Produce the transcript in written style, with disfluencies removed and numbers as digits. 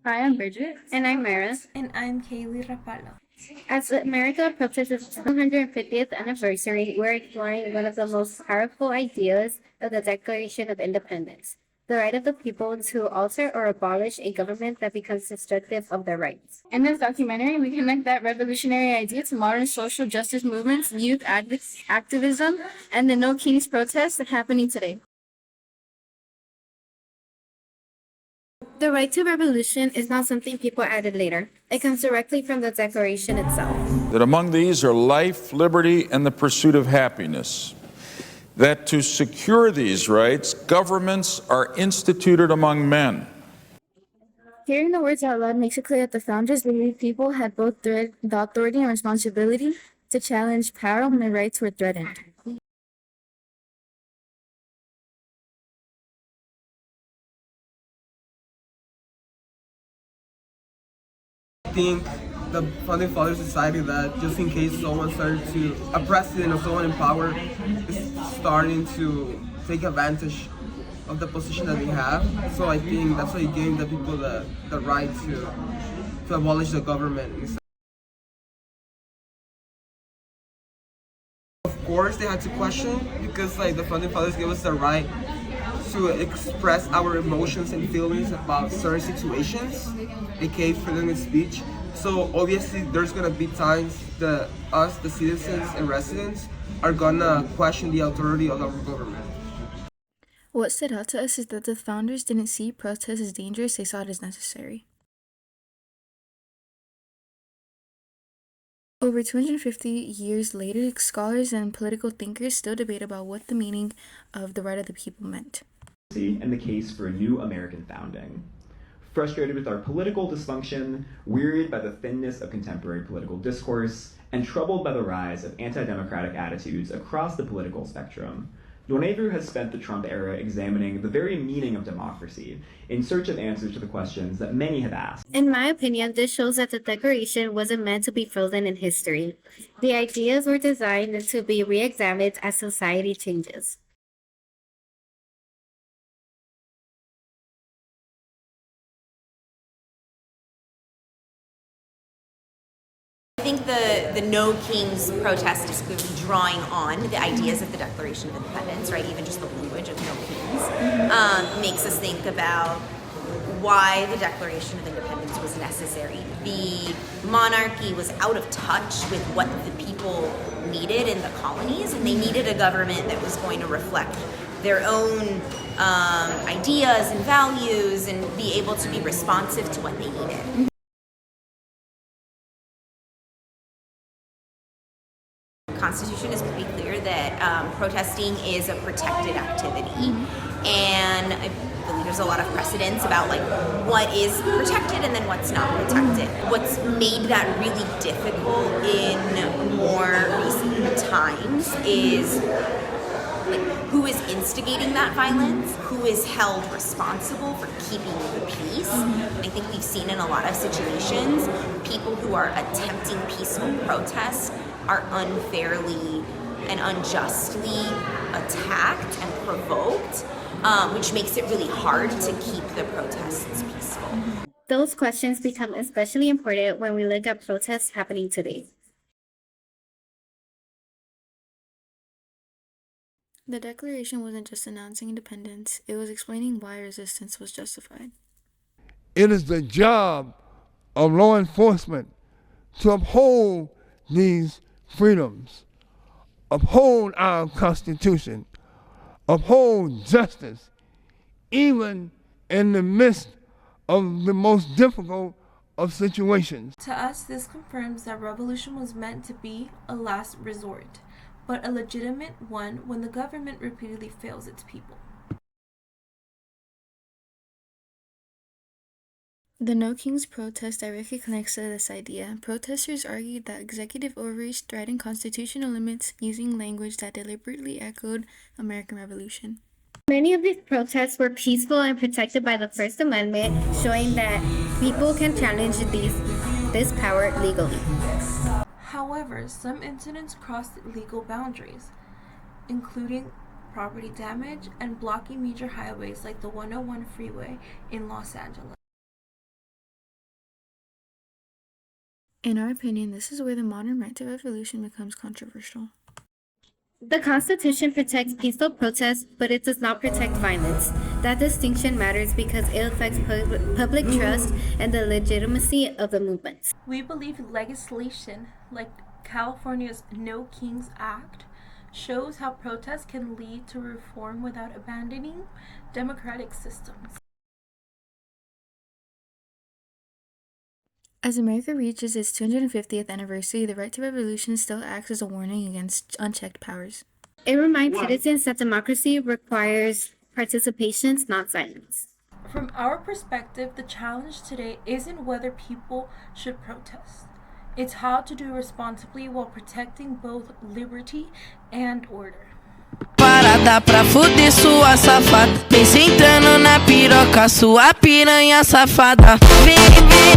Hi, I'm Bridget. And I'm Mayra. And I'm Keylee. As America approaches its 150th anniversary, we're exploring one of the most powerful ideas of the Declaration of Independence, the right of the people to alter or abolish a government that becomes destructive of their rights. In this documentary, we connect that revolutionary idea to modern social justice movements, youth activism, and the No Kings protests happening today. The right to revolution is not something people added later. It comes directly from the Declaration itself. That among these are life, liberty, and the pursuit of happiness. That to secure these rights, governments are instituted among men. Hearing the words out loud makes it clear that the founders believed people had both the authority and responsibility to challenge power when their rights were threatened. I think the founding fathers decided that just in case someone started to, a president or someone in power is starting to take advantage of the position that they have. So I think that's why it gave the people the right to abolish the government. Of course, they had to question because like the founding fathers gave us the right to express our emotions and feelings about certain situations, aka freedom of speech. So obviously there's gonna be times that us, the citizens and residents, are gonna question the authority of our government. What stood out to us is that the founders didn't see protest as dangerous, they saw it as necessary. Over 250 years later, scholars and political thinkers still debate about what the meaning of the right of the people meant. And the case for a new American founding. Frustrated with our political dysfunction, wearied by the thinness of contemporary political discourse, and troubled by the rise of anti-democratic attitudes across the political spectrum, Donevu has spent the Trump era examining the very meaning of democracy in search of answers to the questions that many have asked. In my opinion, this shows that the Declaration wasn't meant to be frozen in history. The ideas were designed to be re-examined as society changes. I think the No Kings protest is clearly drawing on the ideas of the Declaration of Independence, right? Even just the language of No Kings makes us think about why the Declaration of Independence was necessary. The monarchy was out of touch with what the people needed in the colonies, and they needed a government that was going to reflect their own ideas and values and be able to be responsive to what they needed. Constitution is pretty clear that protesting is a protected activity, and I believe there's a lot of precedence about like what is protected and then what's not protected. What's made that really difficult in more recent times is like who is instigating that violence, who is held responsible for keeping the peace. I think we've seen in a lot of situations people who are attempting peaceful protest are unfairly and unjustly attacked and provoked, which makes it really hard to keep the protests peaceful. Those questions become especially important when we look at protests happening today. The Declaration wasn't just announcing independence, it was explaining why resistance was justified. It is the job of law enforcement to uphold these freedoms, uphold our Constitution, uphold justice, even in the midst of the most difficult of situations. To us, this confirms that revolution was meant to be a last resort, but a legitimate one when the government repeatedly fails its people. The No Kings protest directly connects to this idea. Protesters argued that executive overreach threatened constitutional limits using language that deliberately echoed American Revolution. Many of these protests were peaceful and protected by the First Amendment, showing that people can challenge this power legally. However, some incidents crossed legal boundaries, including property damage and blocking major highways like the 101 freeway in Los Angeles. In our opinion, this is where the modern right to revolution becomes controversial. The Constitution protects peaceful protest, but it does not protect violence. That distinction matters because it affects public trust and the legitimacy of the movements. We believe legislation like California's No Kings Act shows how protests can lead to reform without abandoning democratic systems. As America reaches its 250th anniversary, the right to revolution still acts as a warning against unchecked powers. It reminds citizens that democracy requires participation, not silence. From our perspective, the challenge today isn't whether people should protest. It's how to do responsibly while protecting both liberty and order. Parada pra fuder sua safada. Vem sentando na piroca, sua piranha safada. Vem, vem.